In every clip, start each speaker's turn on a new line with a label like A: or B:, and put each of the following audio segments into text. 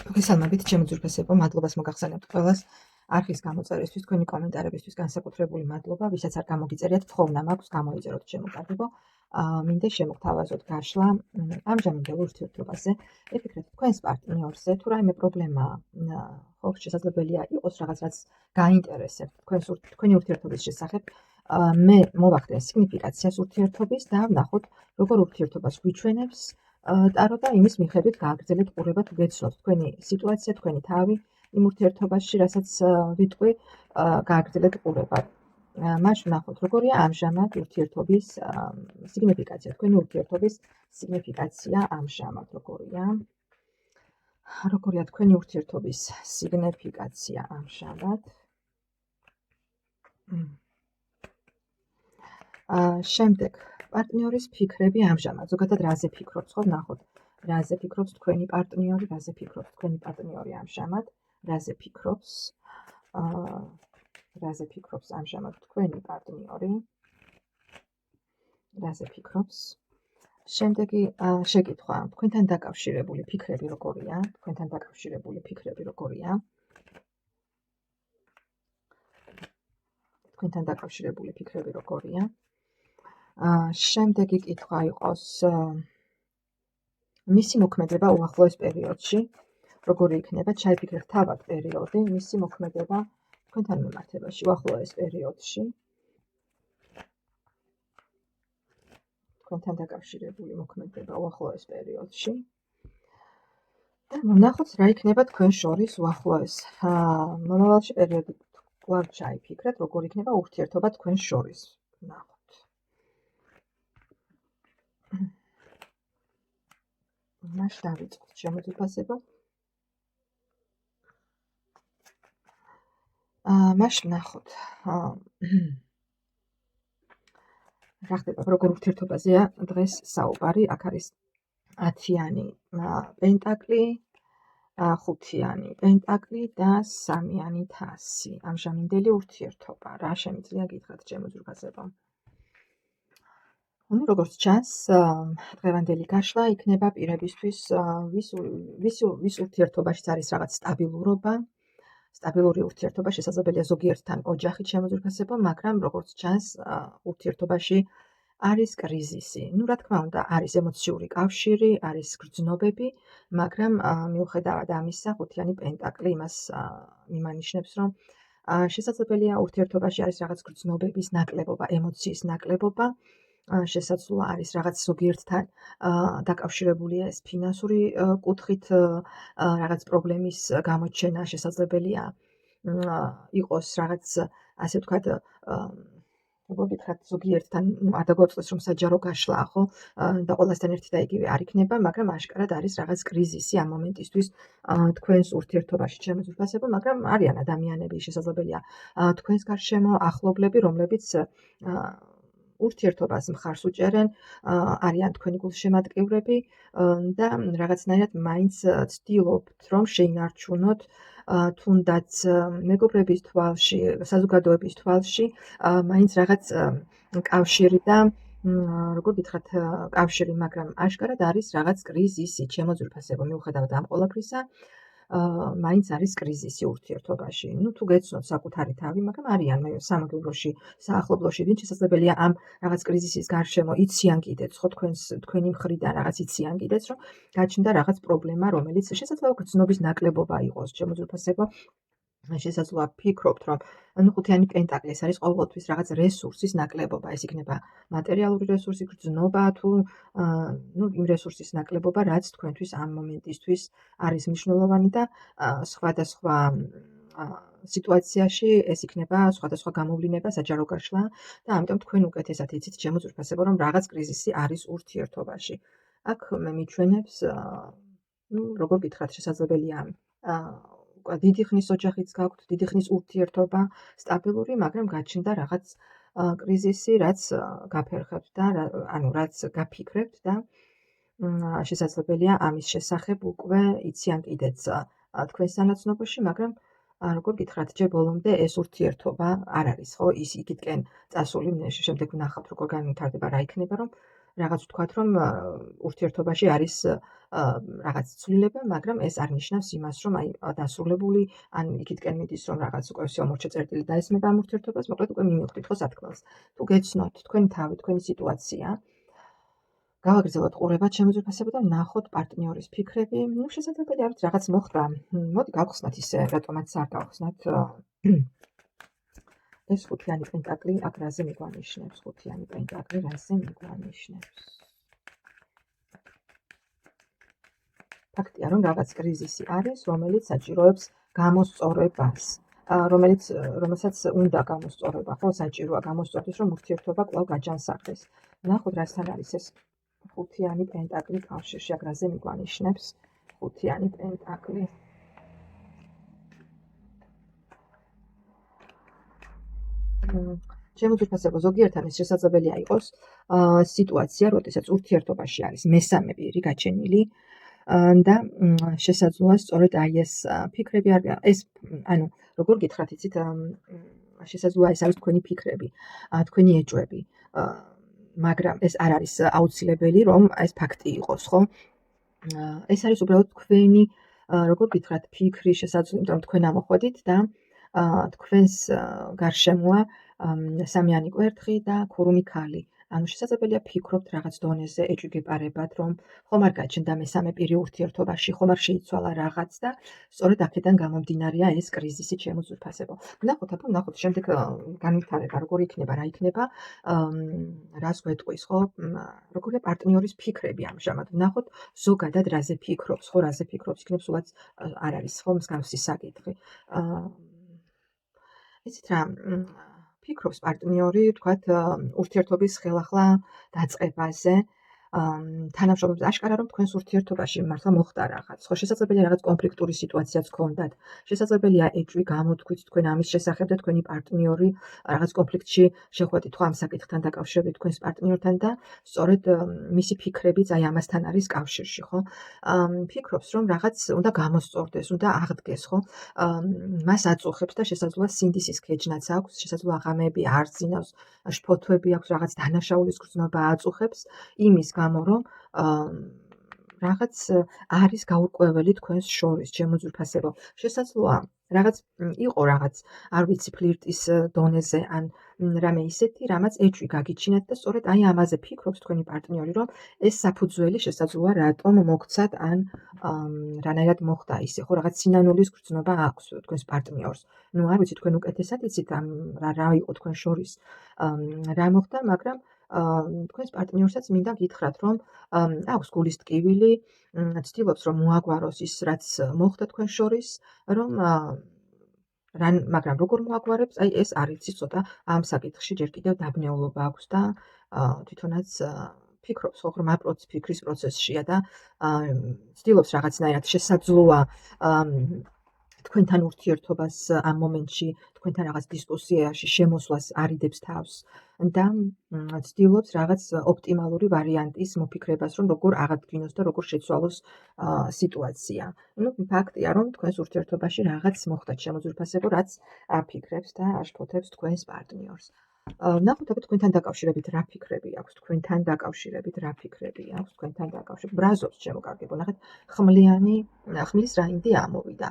A: მოგესალმებით, ჩემი ძვირფასებო, მადლობას მოგახსენებთ ყველას არხის გამოწერისთვის, თქვენი კომენტარებისთვის განსაკუთრებული მადლობა, ვისაც არ გამოგიწერიათ, თხოვნა მაქვს გამოიწეროთ შემოკარგებო. მინდა შემოგთავაზოთ გაშლა ამჟამინდელ ურთიერთობაზე. ეკეთეთ თქვენს პარტნიორზე თუ რაიმე პრობლემაა, ხო, შესაძლებელია იყოს რაღაც რაც გაინტერესებთ თქვენი ურთიერთობის შესახებ. მე მოვახდენ სიგნიფიკაციას ურთიერთობის და ვნახოთ, როგორ ურთიერთობას გვიჩვენებს ტარო და იმის მიხედვით გააგრძელეთ ყურება თუ გეცნოთ თქვენი სიტუაცია, თქვენი თავი იმ ურთიერთობაში, რასაც ვიტყვი, გააგრძელეთ ყურება. მას ვნახოთ, როგორია ამჟამად ურთიერთობის სიგნიფიკაცია, თქვენი ურთიერთობის სიგნიფიკაცია ამჟამად როგორია. როგორია თქვენი ურთიერთობის სიგნიფიკაცია ამჟამად. შემდეგ პარტნიორის ფიქრები ამჟამად, ზოგადად რაზე ფიქრობს, ხო, ნახოთ, რაზე ფიქრობს თქვენი პარტნიორი, რაზე ფიქრობს თქვენი პარტნიორი ამჟამად, რაზე ფიქრობს, რაზე ფიქრობს ამჟამად თქვენი პარტნიორი, რაზე ფიქრობს. შემდეგი შეკითხვა, თქვენთან დაკავშირებული ფიქრები როგორია, თქვენთან დაკავშირებული ფიქრები როგორია, თქვენთან დაკავშირებული ფიქრები როგორია. შემდეგი კითხვა იყოს მისი მოქმედება უახლოეს პერიოდში, როგორი იქნება, ჩაიფიქრეთ თავად პერიოდი, მისი მოქმედება თქვენთან მიმართებაში უახლოეს პერიოდში, თქვენთან დაკავშირებული მოქმედება უახლოეს პერიოდში და ვნახოთ, რა იქნება თქვენ შორის უახლოეს მომავალში პერიოდი. კვლავ ჩაიფიქრეთ, როგორი იქნება ურთიერთობა თქვენ შორის. ვნახოთ. მას დავიწყოთ შემოძვიფასება. მას ვნახოთ. რა ხდება, როგორ ურთიერთობაზეა დღეს საუბარი. აქ არის 10-იანი პენტაკლი, 5-იანი პენტაკლი და 3-იანი თასი. ამჟამინდელი ურთიერთობა. რა შემიძლია გითხრათ ჩემო ძვირფასებო? როგორც ჩანს, დღევანდელი გაშლა იქნება პირებისთვის, ვის ურთიერთობაშიც არის რაღაც სტაბილურობა. სტაბილური ურთიერთობა შესაძლებელია ზოგიერთთან ოჯახით ჩემო ძვირფასებო, მაგრამ როგორც ჩანს, ურთიერთობაში არის კრიზისი. რა თქმა უნდა, არის ემოციური კავშირი, არის გრძნობები, მაგრამ მიუხედავად ამისა, 5-იანი პენტაკლი იმას მიმანიშნებს, რომ შესაძლებელია ურთიერთობაში არის რაღაც გრძნობების ნაკლებობა, ემოციის ნაკლებობა. შესაძლოა არის რაღაც ზოგიერთთან დაკავშირებული ეს ფინანსური კუთხით რაღაც პრობლემის გამოჩენა შესაძლებელია იყოს რაღაც ასე ვთქვათ როგორ გითხრათ ზოგიერთთან არ დაგვაწყდეს რომ საჯარო გაშლაა ხო და ყველასთან ერთი და იგივე არ იქნება, მაგრამ აშკარად არის რაღაც კრიზისი ამ მომენტისთვის თქვენს ურთიერთობაში ჩემო ძვირფასებო, მაგრამ არიან ადამიანები შესაძლებელია თქვენს გარშემო ახლობლები, რომლებიც ურთიერთობას მხარს უჭერენ, არიან თქვენი გულშემატკივრები და რაღაცნაირად მაინც ცდილობთ, რომ შეინარჩუნოთ თუნდაც მეგობრების თვალში, საზოგადოების თვალში, მაინც რაღაც კავშირი და როგორ გითხრათ, კავშირი, მაგრამ აშკარად არის რაღაც კრიზისი, ჩემო ძვირფასებო, მიუხედავად ამ ყველაფრისა, მაინც არის კრიზისი ურთიერთობაში. თუ გეცნოთ საკუთარი თავი, მაგრამ არიან სამაგებლოში, საახლობლოში, ვინც შესაძლებელია ამ რაღაც კრიზისის გარშემო იციან კიდეც, ხო, თქვენი მხრიდან რაღაც იციან კიდეც, რომ გაჩნდა რაღაც პრობლემა, რომელიც შესაძლოა გრძნობის ნაკლებობა იყოს, ჩემო ძვირფასებო. შესაძლოა ფიქრობთ, რომ 5-იანი პენტაკლი ეს არის ყოველთვის რაღაც რესურსის ნაკლებობა, ეს იქნება მატერიალური რესურსი, გრძნობა თუ იმ რესურსის ნაკლებობა, რაც თქვენთვის ამ მომენტისთვის არის მნიშვნელოვანი და სხვადასხვა სიტუაციაში ეს იქნება სხვადასხვა გამოვლინება, საჯარო გაშლა და ამიტომ თქვენ უკეთესად იცით ჩემო ძვირფასებო, რომ რაღაც კრიზისი არის ურთიერთობაში. აქ მე მიჩვენებს, როგორ გითხრათ, შესაძლებელია დიდი ხნის ოჯახიც გაქვთ, დიდი ხნის ურთიერთობა, სტაბილური, მაგრამ გაჩნდა რაღაც კრიზისი, რაც გაფერხებთ და რაც გაფიქრებთ და შესაძლებელია ამის შესახებ უკვე იციან კიდეც თქვენ სანაცნობოში, მაგრამ როგორ გითხრათ, ჯერ ბოლომდე ეს ურთიერთობა არ არის, ხო, ის იქითკენ წასული, შემდეგ ვნახავთ, როგორ განვითარდება, რა იქნება, რომ რაღაც ვთქვათ, რომ ურთიერთობაში არის რაღაც ცვლილება, მაგრამ ეს არ ნიშნავს იმას, რომ აი დასრულებული ან იქითკენ მიდის, რომ რაღაც უკვე всё მორჩა წერტილი დაესმება ამ ურთიერთობას, მოკლედ უკვე მიმივხვდით ხო სათქმელს. თუ გეცნოთ თქვენი თავი, თქვენი სიტუაცია, გავაგრძელოთ ყურება ჩემო ძვირფასებო და ვნახოთ პარტნიორის ფიქრები. შესაძლებელია არის რაღაც მოხდა. მოდი გავხსნათ ისე, რატომაც არ გავხსნათ. ეს ხუთიანი პენტაკლი აქ რაზე მიგვანიშნებს? ხუთიანი პენტაკლი რაზე მიგვანიშნებს? ფაქტია, რომ რაღაც კრიზისი არის, რომელიც საჭიროებს გამოსწორებას. რომელსაც უნდა გამოსწორება, ხო, საჭიროა გამოსწორდეს, რომ ურთიერთობა კვლავ გაჯანსაღდეს. ვნახოთ, რასთან არის ეს ხუთიანი პენტაკლი კავშირში, აქ რაზე მიგვანიშნებს? ხუთიანი პენტაკლი. ჩემო ძვირფასებო, ზოგიერთთან ეს შესაძლებელია იყოს სიტუაცია, როდესაც ურთიერთობაში არის მესამე პირი გაჩენილი და შესაძლოა სწორედ აი ეს ფიქრები ეს ანუ როგორ გითხრათ, იცით, შესაძლოა ეს არის თქვენი ფიქრები, თქვენი ეჭვები, მაგრამ ეს არ არის აუცილებელი, რომ ეს ფაქტი იყოს, ხო? ეს არის უბრალოდ თქვენი, როგორ გითხრათ, ფიქრი, შესაძლოა, რომ თქვენ ამოხვედით და თქვენს გარშემოა სამიანი კვერთხი და ქურუმი ქალი. ანუ შესაძლებელია ფიქრობთ რაღაც დონეზე, ეჭვი გეპარებათ, რომ ხომ არ გაჩნდა მესამე პირი ურთიერთობაში, ხომ არ შეიცვალა რაღაც და სწორედ აქედან გამომდინარეა ეს კრიზისი, ჩემო ძვირფასებო. ვნახოთ, შემდეგ განვითარება როგორ იქნება, რა იქნება, რას გვეტყვის, ხო? როგორია პარტნიორის ფიქრები ამჟამად. ვნახოთ ზოგადად რაზე ფიქრობს, ხო, რაზე ფიქრობს, იქნებ სულაც არ არის, ხო, მსგავსი საკითხი. იცით რა, ფიქრობს პარტნიორი, ვთქვათ, ურთიერთობის ხელახლა დაწყებაზე, თანამშრომლებს აშკარა, რომ თქვენს ურთიერთობაში მართლა მოხდა რაღაც, ხო, შესაძლებელია რაღაც კონფლიქტური სიტუაციაც გქონდათ, შესაძლებელია ეჭვი გამოთქვით თქვენ ამის შესახებ და თქვენი პარტნიორი რაღაც კონფლიქტში შეხვედით ხო ამ საკითხთან დაკავშირებით თქვენს პარტნიორთან და სწორედ მისი ფიქრებიც აი ამასთან არის კავშირში, ხო? ფიქრობს, რომ რაღაც უნდა გამოსწორდეს, უნდა აღდგეს, ხო? მას აწუხებს და შესაძლოა სინდისის ქეჯნაც აქვს, შესაძლოა აღამეები არ ძინავს, შფოთვები აქვს, რაღაც დანაშაულის გრძნობა აწუხებს იმის გამო, რომ რაღაც არის გაურკვეველი თქვენს შორის, ჩემო ძვირფასებო. შესაძლოა რაღაც იყო რაღაც, არ ვიცი, ფლირტის დონეზე ან რამე ისეთი, რამაც ეჭვი გაგიჩინათ და სწორედ აი ამაზე ფიქრობს თქვენი პარტნიორი, რომ ეს საფუძველი შესაძლოა რატომ მოგცათ ან რანაირად მოხდა ისე, ხო, რაღაც სინანულის გრძნობა აქვს თქვენს პარტნიორს. ნუ არ ვიცი, თქვენ უკეთესად იცით რა იყო თქვენ შორის, რა მოხდა, მაგრამ თქვენს პარტნიორსაც მინდა გითხრათ, რომ აქვს გულის ტკივილი, ცდილობს, რომ მოაგვაროს ის, რაც მოხდა თქვენ შორის, რომ მაგრამ როგორ მოაგვარებს, აი ეს არ იცი, ცოტა ამ საკითხში ჯერ კიდევ დაბნეულობა აქვს და თვითონაც ფიქრობს, ხო, ღრმა ფიქრის პროცესშია და ცდილობს რაღაცნაირად შესაძლოა თქვენთან ურთიერთობას ამ მომენტში, თქვენთან რაღაც დისკუსიაში შემოსვლას არიდებს თავს და ცდილობს რაღაც ოპტიმალური ვარიანტის მოფიქრებას, რომ როგორ აღადგინოს და როგორ შეცვალოს სიტუაცია. ნუ ფაქტია, რომ თქვენს ურთიერთობაში რაღაც მოხდა, ჩემო ძვირფასებო, რაც აფიქრებს და აშფოთებს თქვენს პარტნიორს. ვნახოთ, თქვენთან დაკავშირებით რა ფიქრები აქვს, ბრაზობს, ჩემო კარგებო, ნახეთ, ხმლის რაინდი ამოვიდა.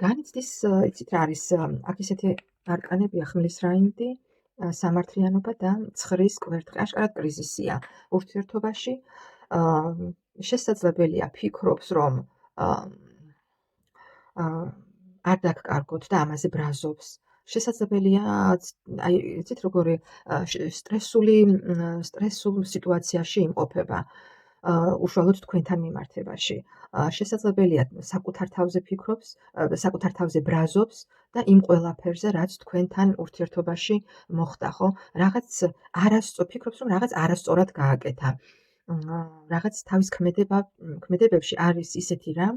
A: განიცდის, იცით რა არის, აქ ისეთი არკანებია, ხმლის რაინდი, სამართლიანობა და ცხრის კვერთხი, აშკარად კრიზისია ურთიერთობაში. შესაძლებელია ფიქრობს, რომ არ დაგკარგოთ და ამაზე ბრაზობს. შესაძლებელია, აი, იცით როგორი სტრესულ სიტუაციაში იმყოფება. უშუალოდ თქვენთან მიმართებაში. შესაძლებელია საკუთარ თავზე ფიქრობს, საკუთარ თავზე ბრაზობს და იმ ყველაფერზე, რაც თქვენთან ურთიერთობაში მოხდა, ხო? ფიქრობს, რომ რაღაც არასწორად გააკეთა. რაღაც თავის ქმედებებში არის ისეთი რამ,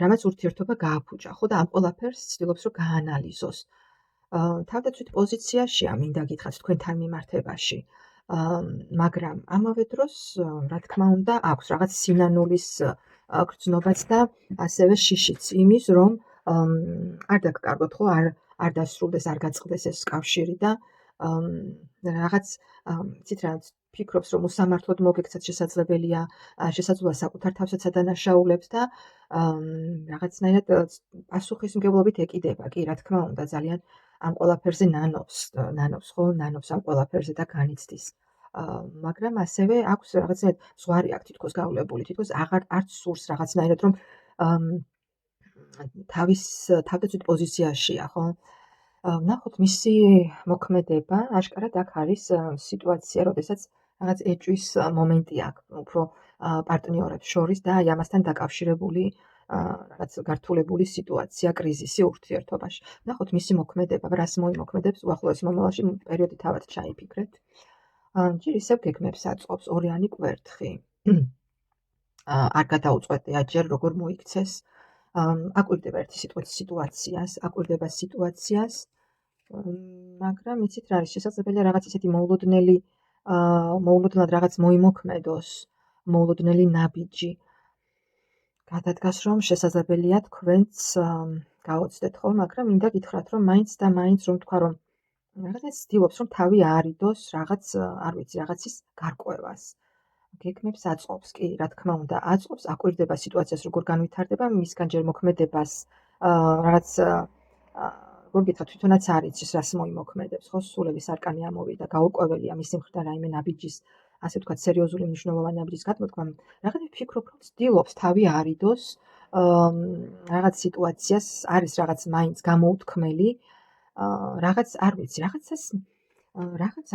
A: რამაც ურთიერთობა გააფუჭა, ხო, და ამ ყველაფერს ცდილობს, რომ გაანალიზოს. თავდაცვით პოზიციაშია, მინდა გითხრათ, თქვენთან მიმართებაში. მაგრამ ამავე დროს, რა თქმა უნდა, აქვს რაღაც სინანულის გრძნობაც და ასევე შიშიც იმის, რომ არ დაგკარგოთ, ხო, არ დასრულდეს, არ გაწყდეს ეს კავშირი და რაღაც იცით რა ფიქრობს რომ უსამართლოდ მოგექცათ შესაძლოა საკუთარ თავსაც ადანაშაულებს და რაღაცნაირად პასუხისმგებლობით ეკიდება კი რა თქმა უნდა ძალიან ამ ყველაფერზე ნანობს ხო ნანობს ამ ყველაფერზე და განიცდის მაგრამ ასევე აქვს რაღაცნაირად ზღვარი აქვს თითქოს გავლებული თითქოს არც სურს რაღაცნაირად რომ თავის თავდაცვით პოზიციაშია ხო ნახოთ მისი მოქმედება აშკარად აქ არის სიტუაცია როდესაც რაღაც ეჭვის მომენტი აქვს უფრო პარტნიორებს შორის და აი ამასთან დაკავშირებული რაღაც გართულებული სიტუაცია კრიზისი ურთიერთობაში ნახოთ მისი მოქმედება რას მოიმოქმედებს უახლოეს მომავალში პერიოდი თავად ჩაიფიქრეთ ჯერ ისევ გეგმებს აწყობს ორიანი კვერთხი არ გადაუწყვეტია ჯერ როგორ მოიქცეს აკვირდება ერთი აკვირდება სიტუაციას მაგრამ იცით რა არის შესაძლებელია რაღაც ისეთი მოულოდნელად რაღაც მოიმოქმედოს მოულოდნელი ნაბიჯი გადადგას რომ შესაძლებელია თქვენც გაოცდეთ ხო მაგრამ მინდა გითხრათ რომ მაინც რომ თქვა რომ რაღაც ცდილობს რომ თავი არიდოს რაღაც არ ვიცი რაღაცის გარკვევას გეგმებს აწყობს კი რა თქმა უნდა აწყობს აკვირდება სიტუაციას როგორ განვითარდება მისგან ჯერ მოქმედებას რაღაც როგორ გითხრათ თვითონაც არ იცის რას მოიმოქმედებს ხო სულების არკანი ამოვიდა გაურკვეველია მისი მხრიდან რაიმე ნაბიჯის ასე ვთქვათ სერიოზული მნიშვნელოვანი ნაბიჯის გადმოთქვა რაღაც ვფიქრობ რომ ცდილობს თავი არიდოს რაღაც სიტუაციას არის რაღაც მაინც გამოუთქმელი რაღაც არ ვიცი რაღაც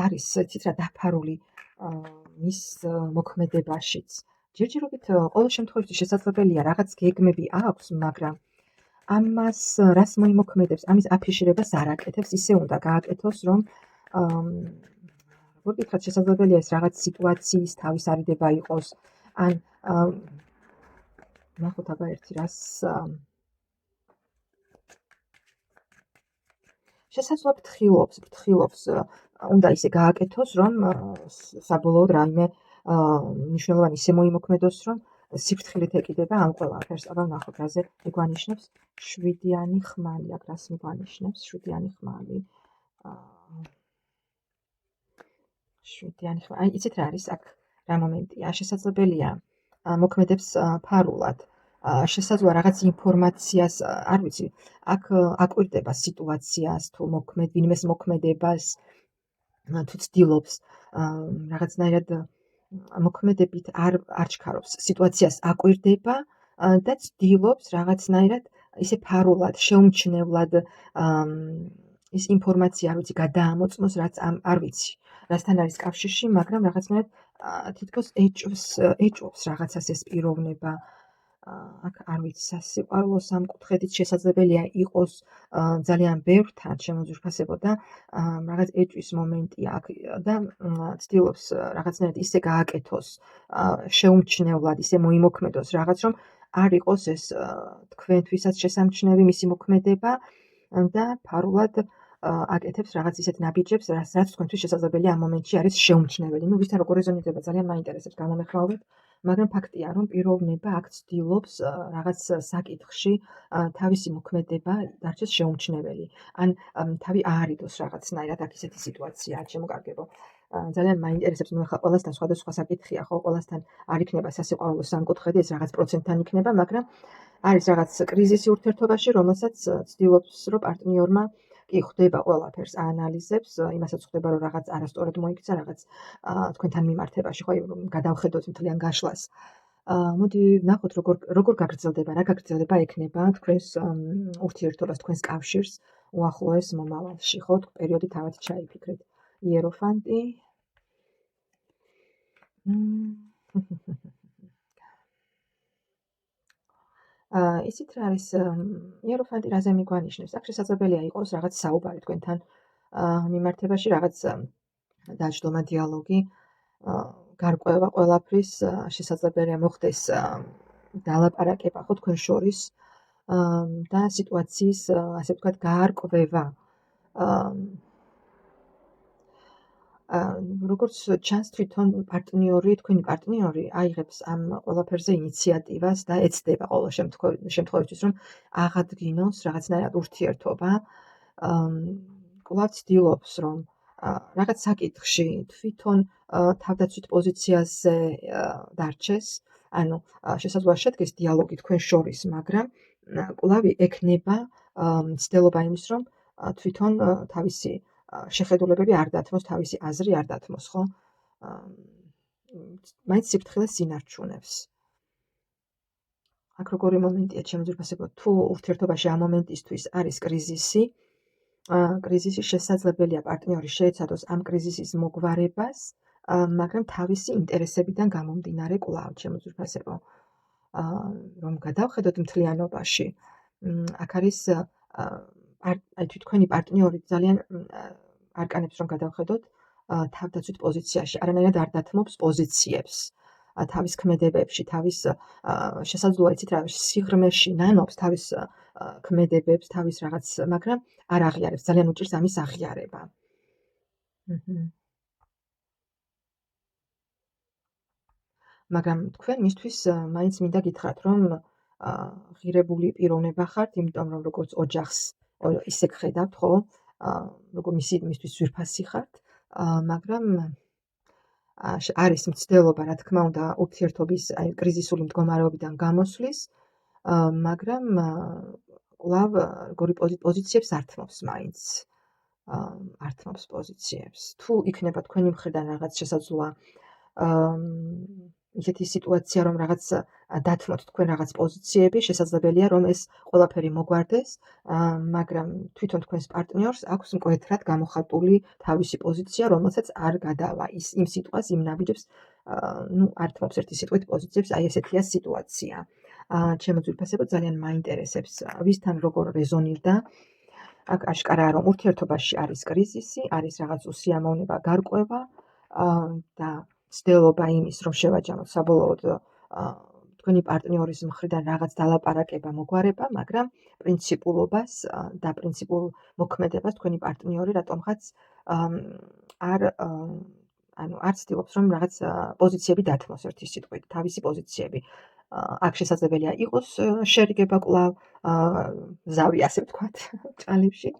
A: არის ცით რა დაფარული მის მოქმედებაშიც ჯერჯერობით ყოველ შემთხვევაში შესაძლებელია რაღაც გეგმები აქვს მაგრამ ამას რას მოიმოქმედებს ამის აფიშირებას არ აკეთებს ისე უნდა გააკეთოს რომ როგორ გითხრათ შესაძლებელია ეს რაღაც სიტუაციის თავის არიდება იყოს ან ნახოთ აბა ერთი რას შესაძლოა ფრთხილობს უნდა ისე გააკეთოს რომ საბოლოოდ რაიმე მნიშვნელოვანი ისე მოიმოქმედოს რომ სიფრთხილით ეკიდება ამ ყველაფერს აბა ნახოთ რაზე მიგვანიშნებს 7-იანი ხმალი აქ რას მიგვანიშნებს 7-იანი ხმალი 7-იანი ხმალი აი იცით რა არის აქ რა მომენტია შესაძლებელია მოქმედებს ფარულად შესაძლოა რაღაც ინფორმაციას არ ვიცი აქ აკვირდება სიტუაციას თუ ვინმეს მოქმედებას თუ ცდილობს რაღაცნაირად მოქმედებით არ ჩქარობს სიტუაციას აკვირდება და ცდილობს რაღაცნაირად ისე ფარულად შეუმჩნევლად ის ინფორმაცია არ ვიცი გადაამოწმოს რაც არ ვიცი რასთან არის კავშირში მაგრამ რაღაცნაირად თითქოს ეჭვობს რაღაცას ეს პიროვნება აქ არ ვიცი სასიყვარულო სამკუთხედით შესაძლებელია იყოს ძალიან ბევრთან შემოძვირფასებო და რაღაც ეჭვის მომენტი აქ და ცდილობს რაღაცნაირად ისე გააკეთოს შეუმჩნევლად ისე მოიმოქმედოს რაღაც რომ არ იყოს ეს თქვენთვისაც შესამჩნევი მისი მოქმედება და ფარულად აკეთებს რაღაც ისეთ ნაბიჯებს რაც თქვენთვის შესაძლებელია ამ მომენტში არის შეუმჩნეველი ნუ ვისთან როგორ რეზონირდება ძალიან მაინტერესებს გამომეხმაურებთ მაგრამ ფაქტია რომ პიროვნება აქ ცდილობს რაღაც საკითხში თავისი მოქმედება დარჩეს შეუმჩნეველი ან თავი აარიდოს რაღაცნაირად აქ ისეთი სიტუაციაა შემოგარგებო ძალიან მაინტერესებს ნუ ახლა ყველასთან სხვადასხვა საკითხია ხო ყველასთან არ იქნება სასიყვარულო სამკუთხედი ეს რაღაც პროცენტთან იქნება მაგრამ არის რაღაც კრიზისი ურთიერთობაში რომელსაც ცდილობს რომ პარტნიორმა კი ხვდება ყველაფერს აანალიზებს იმასაც ხვდება რომ რაღაც არასწორად მოიქცა რაღაც თქვენთან მიმართებაში ხო გადავხედოთ მთლიან გაშლას მოდი ვნახოთ როგორ გაგრძელდება რა გაგრძელდება ექნება თქვენს ურთიერთობას თქვენს კავშირს უახლოეს მომავალში ხო პერიოდი თავად ჩაიფიქრეთ იეროფანტი ისიც რა არის იეროფანტი რაზე მიგვანიშნებს აქ შესაძლებელია იყოს რაღაც საუბარი თქვენთან მიმართებაში რაღაც დაჯდომა დიალოგი გარკვევა ყველაფრის შესაძლებელია მოხდეს დალაპარაკება ხო თქვენ შორის და სიტუაციის ასე ვთქვათ გაარკვევა როგორც ჩანს თვითონ თქვენი პარტნიორი აიღებს ამ ყველაფერზე ინიციატივას და ეცდება ყოველ შემთხვევაში რომ აღადგინოს რაღაცნაირად ურთიერთობა კვლავ ცდილობს რომ რაღაც საკითხში თვითონ თავდაცვით პოზიციაზე დარჩეს, ანუ შესაძლოა შედგეს დიალოგი თქვენ შორის, მაგრამ კვლავ ექნება მცდელობა იმის, რომ თვითონ თავისი შეხედულებები არ დათმოს, თავისი აზრი არ დათმოს, ხო? მაინც სიფრთხილეს ინარჩუნებს. აქ როგორი მომენტია, ჩემო ძვირფასებო, თუ ურთიერთობაში ამ მომენტისთვის არის კრიზისი, კრიზისი შესაძლებელია პარტნიორი შეეცადოს ამ კრიზისის მოგვარებას, მაგრამ თავისი ინტერესებიდან გამომდინარე კვლავ, ჩემო ძვირფასებო, რომ გადავხედოთ მთლიანობაში, აქ არის თქვენი პარტნიორი ძალიან არკანებს, რომ გადავხედოთ თავდაცვით პოზიციაში, არანაირად არ დათმობს პოზიციებს. თავის ქმედებებში, თავის შესაძლოა იცით რა, სიღრმეში ნანობს თავის ქმედებებს, თავის რაღაც, მაგრამ არ აღიარებს, ძალიან უჭირს ამის აღიარება. მაგრამ თქვენ მისთვის მაინც მინდა გითხრათ, რომ ღირებული პიროვნება ხართ, იმიტომ რომ როგორც ოჯახს ისე გხედავთ, ხო? როგორ მისთვის ძვირფასი ხართ, მაგრამ არის მცდელობა, რა თქმა უნდა, ურთიერთობის კრიზისული მდგომარეობიდან გამოსვლის, მაგრამ კვლავ როგორი პოზიციებს არ თმობს მაინც. არ თმობს პოზიციებს. თუ იქნება თქვენი მხრიდან რაღაც შესაძლოა ისეთი სიტუაცია, რომ რაღაც დათმოთ თქვენ რაღაც პოზიციები, შესაძლებელია, რომ ეს ყველაფერი მოგვარდეს, მაგრამ თვითონ თქვენს პარტნიორს აქვს მკვეთრად გამოხატული თავისი პოზიცია, რომელსაც არ გადავა იმ სიტყვას, იმ ნაბიჯებს, არ თმობს ერთი სიტყვით პოზიციებს, აი ესეთია სიტუაცია. ჩემო ძვირფასებო, ძალიან მაინტერესებს, ვისთან როგორ რეზონირდა. აქ აშკარაა, რომ ურთიერთობაში არის კრიზისი, არის რაღაც უსიამოვნება, გარკვევა და მცდელობა იმის, რომ შევაჯამოთ საბოლოოდ თქვენი პარტნიორის მხრიდან რაღაც დალაპარაკება, მოგვარება, მაგრამ პრინციპულობას და პრინციპულ მოქმედებას თქვენი პარტნიორი რატომღაც არ ცდილობს, რომ რაღაც პოზიციები დათმოს ერთი სიტყვით, თავისი პოზიციები. აქ შესაძლებელია იყოს შერიგება კვლავ, ზავი, ასე ვთქვათ, ჭალებში,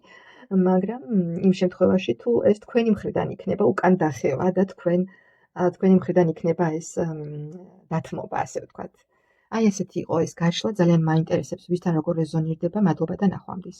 A: მაგრამ იმ შემთხვევაში, თუ ეს თქვენი მხრიდან იქნება უკან დახევა და თქვენი მხრიდან იქნება ეს დათმობა, ასე ვთქვათ. აი ესეთი იყო ეს გაშლა, ძალიან მაინტერესებს, ვისთან როგორ რეზონირდება, მადლობა და ნახვამდის.